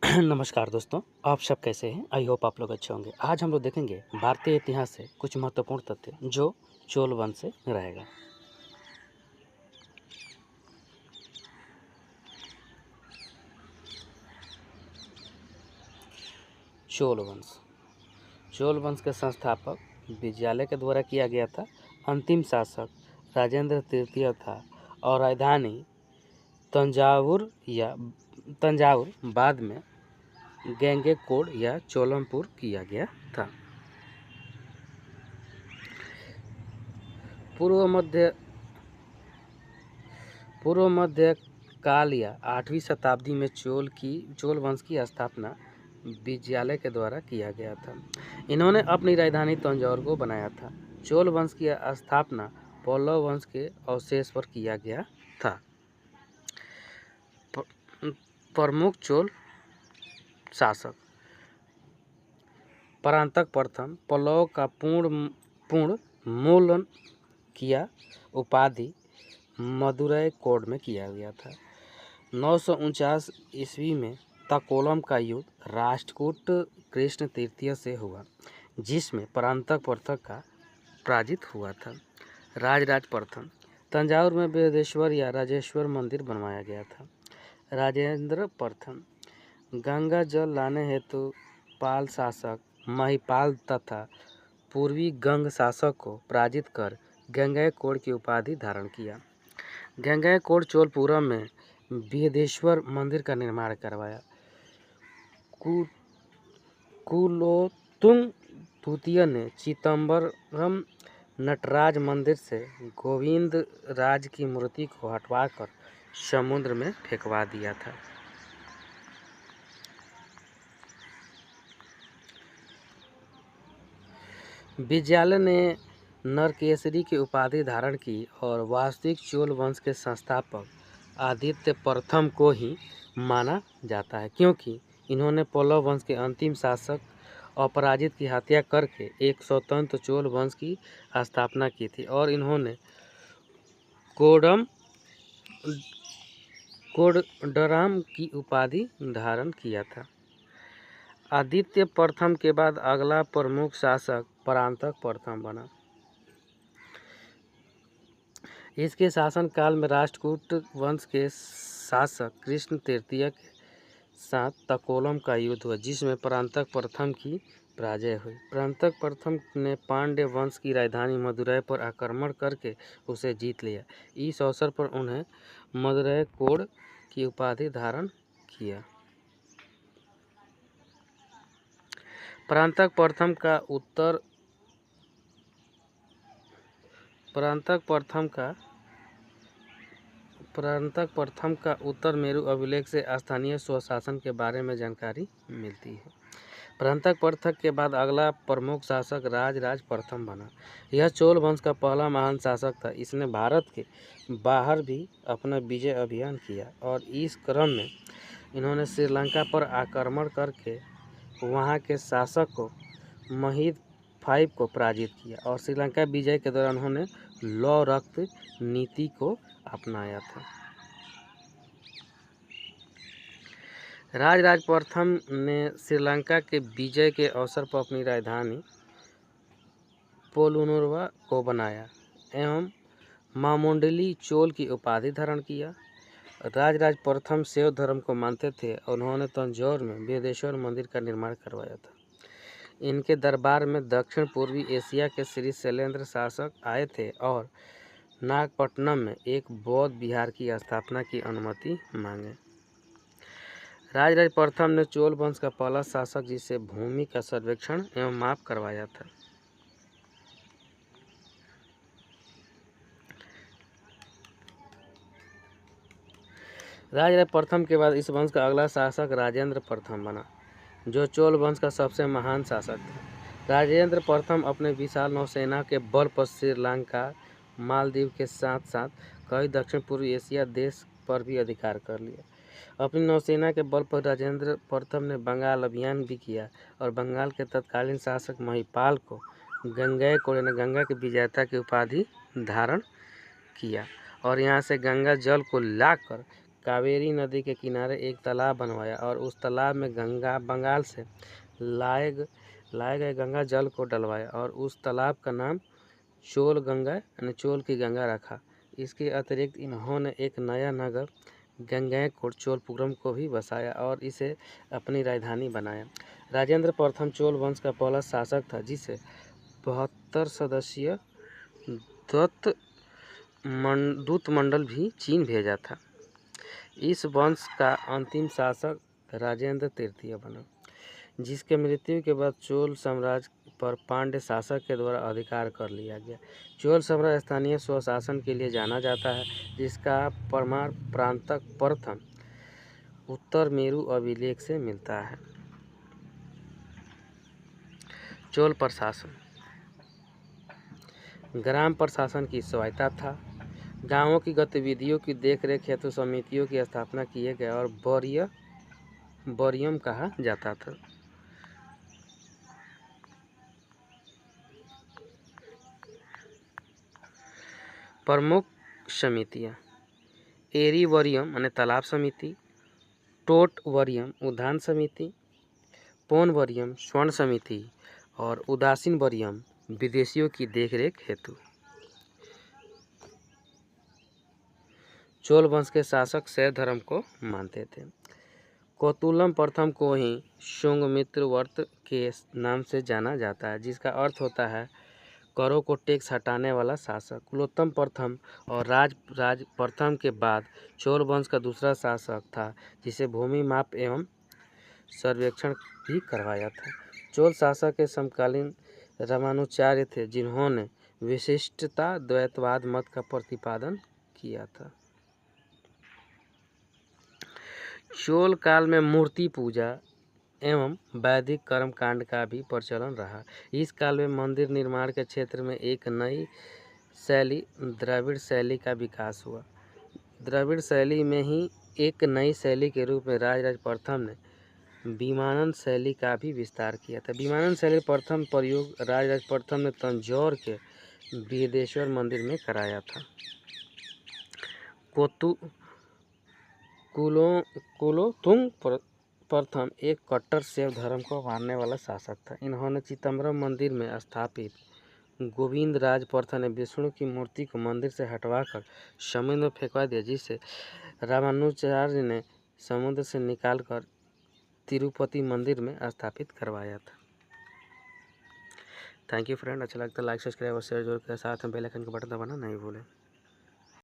नमस्कार दोस्तों, आप सब कैसे हैं? आई होप आप लोग अच्छे होंगे। आज हम लोग देखेंगे भारतीय इतिहास से कुछ महत्वपूर्ण तथ्य जो चोल वंश से रहेगा। चोल वंश के संस्थापक विजयालय के द्वारा किया गया था। अंतिम शासक राजेंद्र तृतीय था और राजधानी तंजावुर बाद में गंगैकोंड या चोलमपुर किया गया था। पूर्व मध्य काल या 8वीं शताब्दी में चोल वंश की स्थापना विजयालय के द्वारा किया गया था। इन्होंने अपनी राजधानी तंजौर को बनाया था। चोल वंश की स्थापना पल्लव वंश के अवशेष पर किया गया था। प्रमुख चोल शासक परांतक प्रथम पल्लव का पूर्ण मूलन किया। उपाधि मदुरै कोड में किया गया था। 949 ईस्वी में तकोलम का युद्ध राष्ट्रकूट कृष्ण तृतीय से हुआ, जिसमें परांतक प्रथम का पराजित हुआ था। राजराज प्रथम तंजावुर में बृहदेश्वर या राजेश्वर मंदिर बनवाया गया था। राजेंद्र प्रथम गंगा जल लाने हेतु पाल शासक महिपाल तथा पूर्वी गंग शासक को पराजित कर गंगैकोंड की उपाधि धारण किया। गंगैकोंड चोलपुरम में बृहदेश्वर मंदिर का निर्माण करवाया। कुलोत्तुंग द्वितीय ने चिदंबरम नटराज मंदिर से गोविंद राज की मूर्ति को हटवाकर समुद्र में फेंकवा दिया था। विजयालय ने नरकेसरी की उपाधि धारण की और वास्तविक चोल वंश के संस्थापक आदित्य प्रथम को ही माना जाता है, क्योंकि इन्होंने पल्लव वंश के अंतिम शासक अपराजित की हत्या करके एक स्वतंत्र चोल वंश की स्थापना की थी और इन्होंने कोडराम की उपाधि धारण किया था। आदित्य प्रथम के बाद अगला प्रमुख शासक परांतक प्रथम बना। इसके शासनकाल में राष्ट्रकूट वंश के शासक कृष्ण तृतीय के साथ तकोलम का युद्ध हुआ, जिसमें परांतक प्रथम की पराजय हुई। परांतक प्रथम ने पांड्य वंश की राजधानी मदुरै पर आक्रमण करके उसे जीत लिया। इस अवसर पर उन्हें मदुरै कोड की उपाधि धारण किया। परांतक प्रथम का उत्तर मेरु अभिलेख से स्थानीय स्वशासन के बारे में जानकारी मिलती है। परांतक प्रथम के बाद अगला प्रमुख शासक राजराज प्रथम बना। यह चोल वंश का पहला महान शासक था। इसने भारत के बाहर भी अपना विजय अभियान किया और इस क्रम में इन्होंने श्रीलंका पर आक्रमण करके वहां के शासक को महिद फाइव को पराजित किया और श्रीलंका विजय के दौरान उन्होंने लौ रक्त नीति को अपनाया था। राजराज प्रथम ने श्रीलंका के विजय के अवसर पर अपनी राजधानी पोलुनुरवा को बनाया एवं मामुंडली चोल की उपाधि धारण किया। राजराज प्रथम शैव धर्म को मानते थे और उन्होंने तंजौर में बृहदेश्वर मंदिर का निर्माण करवाया था। इनके दरबार में दक्षिण पूर्वी एशिया के श्री शैलेंद्र शासक आए थे और नागपट्टनम में एक बौद्ध विहार की स्थापना की अनुमति मांगे। राजराज प्रथम ने चोल वंश का पहला शासक जिसे भूमि का सर्वेक्षण एवं माप करवाया था। राजराज प्रथम के बाद इस वंश का अगला शासक राजेंद्र प्रथम बना, जो चोल वंश का सबसे महान शासक था। राजेंद्र प्रथम अपने विशाल नौसेना के बल पर श्रीलंका, मालदीव के साथ साथ कई दक्षिण पूर्वी एशिया देश पर भी अधिकार कर लिया। अपनी नौसेना के बल पर राजेंद्र प्रथम ने बंगाल अभियान भी किया और बंगाल के तत्कालीन शासक महिपाल को गंगैकोंड गंगा की विजेता की उपाधि धारण किया और यहाँ से गंगा जल को लाकर कावेरी नदी के किनारे एक तालाब बनवाया और उस तालाब में बंगाल से लाए गए गंगा जल को डलवाया और उस तालाब का नाम चोल गंगा यानी चोल की गंगा रखा। इसके अतिरिक्त इन्होंने एक नया नगर गंगैकोट चोलपुरम को भी बसाया और इसे अपनी राजधानी बनाया। राजेंद्र प्रथम चोल वंश का पहला शासक था जिसे 72 सदस्यीय दूत मंडल भी चीन भेजा था। इस वंश का अंतिम शासक राजेंद्र तृतीय बना, जिसके मृत्यु के बाद चोल साम्राज्य पर पांड्य शासक के द्वारा अधिकार कर लिया गया। चोल साम्राज्य स्थानीय स्वशासन के लिए जाना जाता है, जिसका प्रमाण प्रांतक प्रथम उत्तर मेरु अभिलेख से मिलता है। चोल प्रशासन ग्राम प्रशासन की स्वायत्ता था। गांवों की गतिविधियों की देखरेख हेतु समितियों की स्थापना किए गए और बरियम कहा जाता था। प्रमुख समितियां एरी वरियम यानी तालाब समिति, टोट वरियम उद्यान समिति, पोन वरियम स्वर्ण समिति और उदासीन वरियम विदेशियों की देखरेख हेतु। चोल वंश के शासक शैव धर्म को मानते थे। कोतुलम प्रथम को ही शुंगमित्र व्रत के नाम से जाना जाता है, जिसका अर्थ होता है करों को टैक्स हटाने वाला शासक। कुलोत्तम प्रथम और राज प्रथम के बाद चोल वंश का दूसरा शासक था, जिसे भूमि माप एवं सर्वेक्षण भी करवाया था। चोल शासक के समकालीन रामानुचार्य थे, जिन्होंने विशिष्टता द्वैतवाद मत का प्रतिपादन किया था। चोल काल में मूर्ति पूजा एवं वैदिक कर्मकांड का भी प्रचलन रहा। इस काल में मंदिर निर्माण के क्षेत्र में एक नई शैली द्रविड़ शैली का विकास हुआ। द्रविड़ शैली में ही एक नई शैली के रूप में राजराज प्रथम ने विमानन शैली का भी विस्तार किया था। विमानन शैली प्रथम प्रयोग राजराज प्रथम ने तंजौर के बृहदेश्वर मंदिर में कराया था। कुलोत्तुंग प्रथम एक कट्टर शैव धर्म को मानने वाला शासक था। इन्होंने चिदम्बरम मंदिर में स्थापित गोविंदराज प्रथम ने विष्णु की मूर्ति को मंदिर से हटवाकर समुद्र में फेंकवा दिया, जिसे रामानुजाचार्य ने समुद्र से निकालकर तिरुपति मंदिर में स्थापित करवाया था। Thank you friend. अच्छा लगता है लाइक सब्सक्राइब और शेयर जरूर करें, साथ में बेल आइकन का बटन दबाना नहीं भूलें।